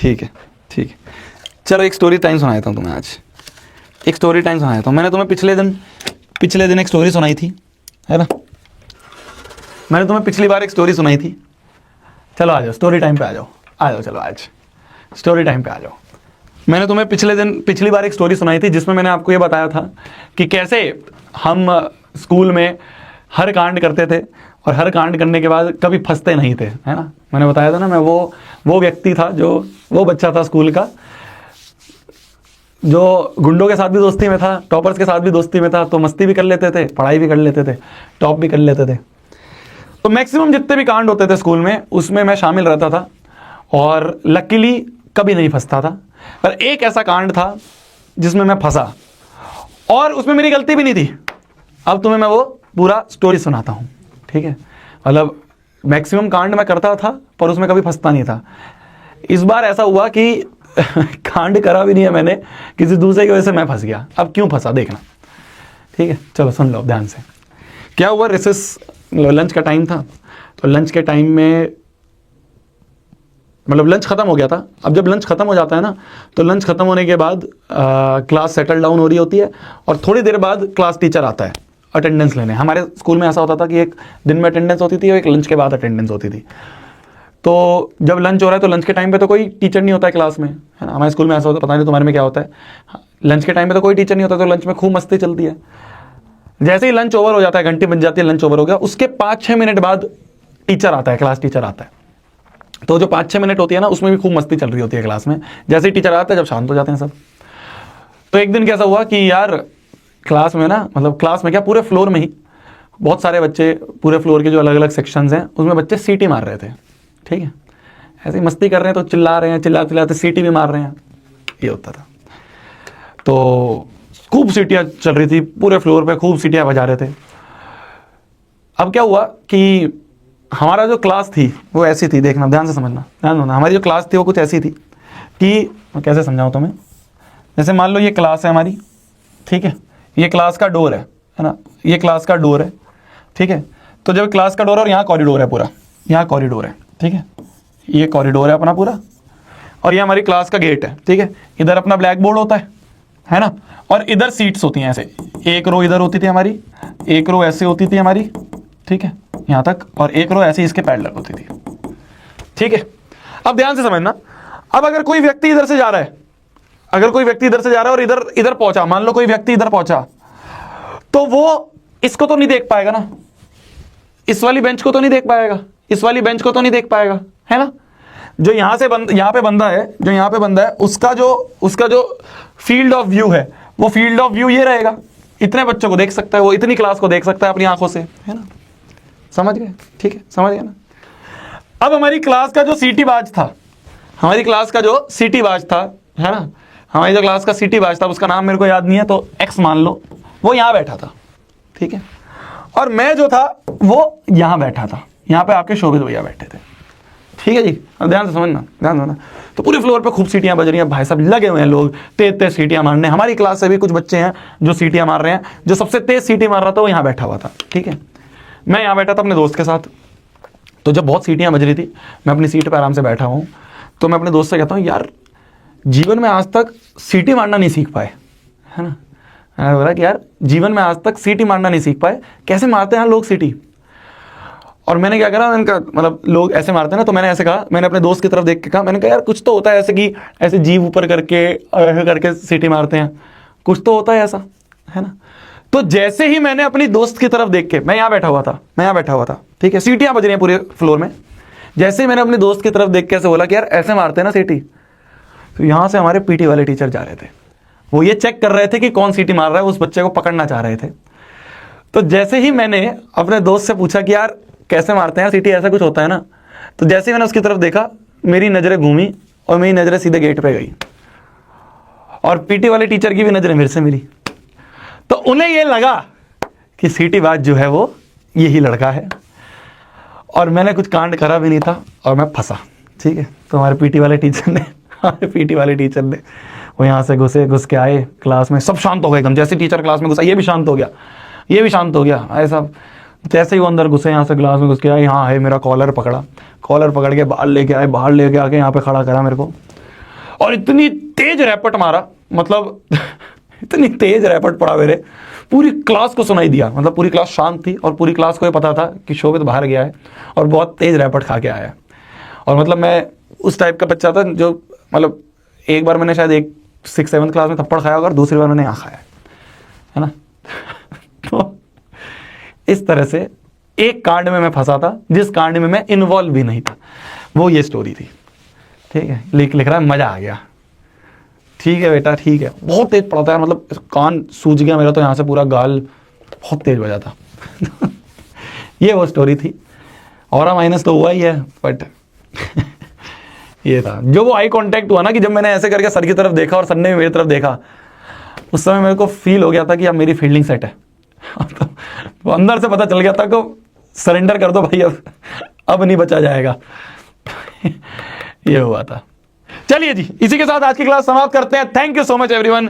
ठीक है ठीक है, चलो एक स्टोरी टाइम सुना देता हूँ तुम्हें आज। एक स्टोरी टाइम सुना देता हूँ। मैंने तुम्हें पिछले दिन एक स्टोरी सुनाई थी, है ना? मैंने तुम्हें पिछली बार एक स्टोरी सुनाई थी। चलो आ जाओ स्टोरी टाइम पे आ जाओ चलो आज स्टोरी टाइम पे आ जाओ। मैंने तुम्हें पिछली बार एक स्टोरी सुनाई थी जिसमें मैंने आपको ये बताया था कि कैसे हम स्कूल में हर कांड करते थे और हर कांड करने के बाद कभी फंसते नहीं थे, है ना? मैंने बताया था ना, मैं वो व्यक्ति था, वो बच्चा था स्कूल का जो गुंडों के साथ भी दोस्ती में था, टॉपर्स के साथ भी दोस्ती में था, तो मस्ती भी कर लेते थे, पढ़ाई भी कर लेते थे, टॉप भी कर लेते थे। तो मैक्सिमम जितने भी कांड होते थे स्कूल में उसमें मैं शामिल रहता था और लकीली कभी नहीं फंसता था। पर एक ऐसा कांड था जिसमें मैं फंसा और उसमें मेरी गलती भी नहीं थी। अब तुम्हें मैं वो पूरा स्टोरी सुनाता हूँ, ठीक है? मतलब मैक्सिमम कांड मैं करता था पर उसमें कभी फंसता नहीं था। इस बार ऐसा हुआ कि कांड करा भी नहीं है मैंने, किसी दूसरे की वजह से मैं फंस गया। अब क्यों फंसा देखना, ठीक है? चलो सुन लो ध्यान से। क्या हुआ, रिसेस लंच का टाइम था, तो लंच के टाइम में मतलब लंच खत्म हो गया था। अब जब लंच खत्म हो जाता है ना, तो लंच खत्म होने के बाद क्लास सेटल डाउन हो रही होती है और थोड़ी देर बाद क्लास टीचर आता है अटेंडेंस लेने। हमारे स्कूल में ऐसा होता था कि एक दिन में अटेंडेंस होती थी और एक लंच के बाद अटेंडेंस होती थी। तो जब लंच हो रहा है तो लंच के टाइम पे तो कोई टीचर नहीं होता है क्लास में, है ना? हमारे स्कूल में ऐसा होता है, पता नहीं तुम्हारे में क्या होता है। लंच के टाइम पे तो कोई टीचर नहीं होता, तो लंच में खूब मस्ती चलती है। जैसे ही लंच ओवर हो जाता है, घंटी बज जाती है, लंच ओवर हो गया, उसके 5-6 मिनट बाद टीचर आता है, क्लास टीचर आता है। तो जो 5-6 मिनट होती है ना, उसमें भी खूब मस्ती चल रही होती है क्लास में। जैसे ही टीचर आता है, जब शांत हो जाते हैं सब। तो एक दिन कैसा हुआ कि यार क्लास में ना, मतलब क्लास में क्या, पूरे फ्लोर में ही बहुत सारे बच्चे, पूरे फ्लोर के जो अलग अलग सेक्शंस हैं उसमें बच्चे सीटी मार रहे थे, ठीक है? ऐसे ही मस्ती कर रहे हैं तो चिल्ला रहे हैं, चिल्लाते सीटी भी मार रहे हैं, ये होता था। तो खूब सीटियाँ चल रही थी पूरे फ्लोर पे, खूब सीटियाँ बजा रहे थे। अब क्या हुआ कि हमारा जो क्लास थी वो ऐसी थी, देखना ध्यान से समझना, ध्यान देना। हमारी जो क्लास थी वो कुछ ऐसी थी कि मैं कैसे समझाऊँ तुम्हें। जैसे मान लो ये क्लास है हमारी, ठीक है? ये क्लास का डोर है ना? ये क्लास का डोर है, ठीक है? तो जब क्लास का डोर है और यहाँ कॉरिडोर है पूरा, यहाँ कॉरिडोर है, ठीक है? ये कॉरिडोर है अपना पूरा और ये हमारी क्लास का गेट है, ठीक है? इधर अपना ब्लैक बोर्ड होता है ना? और इधर सीट्स होती हैं ऐसे, एक रो इधर होती थी हमारी, एक रो ऐसे होती थी हमारी, ठीक है, यहाँ तक, और एक रो ऐसे इसके पैरेलल होती थी, ठीक है? अब ध्यान से समझना। अब अगर कोई व्यक्ति इधर से जा रहा है, अगर कोई व्यक्ति इधर से जा रहा है और इधर पहुंचा, मान लो कोई व्यक्ति इधर पहुंचा, तो वो इसको तो नहीं देख पाएगा ना, इस वाली बेंच को तो नहीं देख पाएगा, इस वाली बेंच को तो नहीं देख पाएगा, है ना? जो यहाँ पे बंदा है, जो यहाँ पे बंदा है, उसका जो फील्ड ऑफ व्यू है, वो फील्ड ऑफ व्यू ये रहेगा। इतने बच्चों को देख सकता है वो, इतनी क्लास को देख सकता है अपनी आंखों से, है ना? समझ गए? ठीक है, समझ गए ना? अब हमारी क्लास का जो सीटी बाज था, हमारी क्लास का जो सीटी बाज था, है ना? हमारी जो क्लास का सीटी बाज था, उसका नाम मेरे को याद नहीं है, तो एक्स मान लो, वो यहाँ बैठा था, ठीक है? और मैं जो था वो यहाँ बैठा था, यहाँ पे आपके शोभित भैया बैठे थे, ठीक है जी? अब ध्यान से समझना, ध्यान देना। तो पूरे फ्लोर पे खूब सीटियां बज रही हैं, भाई साहब लगे हुए हैं लोग तेज सीटियां मारने। हमारी क्लास से भी कुछ बच्चे हैं जो सीटियां मार रहे हैं। जो सबसे तेज सीटी मार रहा था वो यहाँ बैठा हुआ था, ठीक है? मैं यहाँ बैठा था अपने दोस्त के साथ। तो जब बहुत सीटियां बज रही थी, मैं अपनी सीट पर आराम से बैठा हूँ, तो मैं अपने दोस्त से कहता हूँ, यार जीवन में आज तक सीटी मारना नहीं सीख पाए, है ना? मैंने बोला कि यार जीवन में आज तक सीटी मारना नहीं सीख पाए, कैसे मारते हैं लोग सीटी? और मैंने क्या करा, मैंने कहा मतलब लोग ऐसे मारते हैं ना, तो मैंने ऐसे कहा, मैंने अपने दोस्त की तरफ देख के कहा, मैंने कहा यार कुछ तो होता है ऐसे कि ऐसे जीभ ऊपर करके ऐसे करके सीटी मारते हैं, कुछ तो होता है ऐसा, है ना? तो जैसे ही मैंने अपनी दोस्त की तरफ देख के, मैं यहाँ बैठा हुआ था, ठीक है? सीटियाँ बज रही हैं पूरे फ्लोर में। जैसे ही मैंने अपनी दोस्त की तरफ देख के ऐसे बोला कि यार ऐसे मारते हैं ना सीटी, तो यहाँ से हमारे पीटी वाले टीचर जा रहे थे। वो ये चेक कर रहे थे कि कौन सीटी मार रहा है, उस बच्चे को पकड़ना चाह रहे थे। तो जैसे ही मैंने अपने दोस्त से पूछा कि यार कैसे मारते हैं सीटी, ऐसा कुछ होता है ना, तो जैसे ही मैंने उसकी तरफ देखा, मेरी नज़रें घूमी और मेरी नज़रें सीधे गेट पे गई और पीटी वाले टीचर की भी नज़रें मेरे से मिली। तो उन्हें ये लगा कि सीटी बाज जो है वो यही लड़का है और मैंने कुछ कांड करा भी नहीं था और मैं फंसा, ठीक है? तो हमारे पीटी वाले टीचर ने वो यहाँ से घुस के आए क्लास में, सब शांत हो गए एकदम। जैसे टीचर क्लास में घुसा, ये भी शांत हो गया, ऐसा। जैसे ही वो अंदर घुसे, यहाँ से क्लास में घुस के आए, हाँ है, मेरा कॉलर पकड़ के बाहर लेके आके यहाँ पे खड़ा करा मेरे को। और इतनी तेज रैपट मारा, मतलब इतनी तेज रैपट पड़ा मेरे, पूरी क्लास को सुनाई दिया। मतलब पूरी क्लास शांत थी और पूरी क्लास को ये पता था कि शोभित बाहर गया है और बहुत तेज रैपट खा के आया है। और मतलब मैं उस टाइप का बच्चा था जो, मतलब एक बार मैंने शायद 6-7 क्लास में थप्पड़ खाया होगा और दूसरी बार मैंने यहाँ खाया है ना। तो इस तरह से एक कांड में मैं फंसा था जिस कांड में मैं इन्वॉल्व भी नहीं था, वो ये स्टोरी थी। ठीक है, लिख रहा है, मजा आ गया। ठीक है बेटा, ठीक है। बहुत तेज पड़ा था यार, मतलब कान सूज गया मेरा तो, यहाँ से पूरा गाल बहुत तेज बजा था। ये वो स्टोरी थी। और माइनस तो हुआ ही है, बट ये था जो वो आई कांटेक्ट हुआ ना, कि जब मैंने ऐसे करके सर की तरफ देखा और सर ने भी मेरी तरफ देखा, उस समय मेरे को फील हो गया था कि अब मेरी फील्डिंग सेट है। तो अंदर से पता चल गया था कि सरेंडर कर दो भाई, अब नहीं बचा जाएगा। ये हुआ था। चलिए जी, इसी के साथ आज की क्लास समाप्त करते हैं। Thank you so much everyone.